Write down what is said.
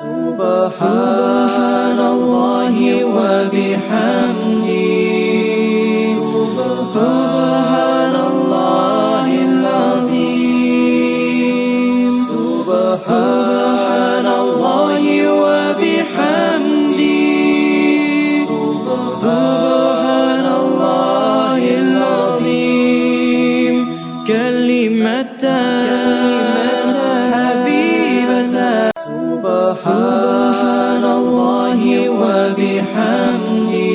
سبحان الله وبحمده سبحان الله العظيم سبحان الله وبحمده سبحان الله العظيم كلمتان حبيبتان سبحان الله وبحمده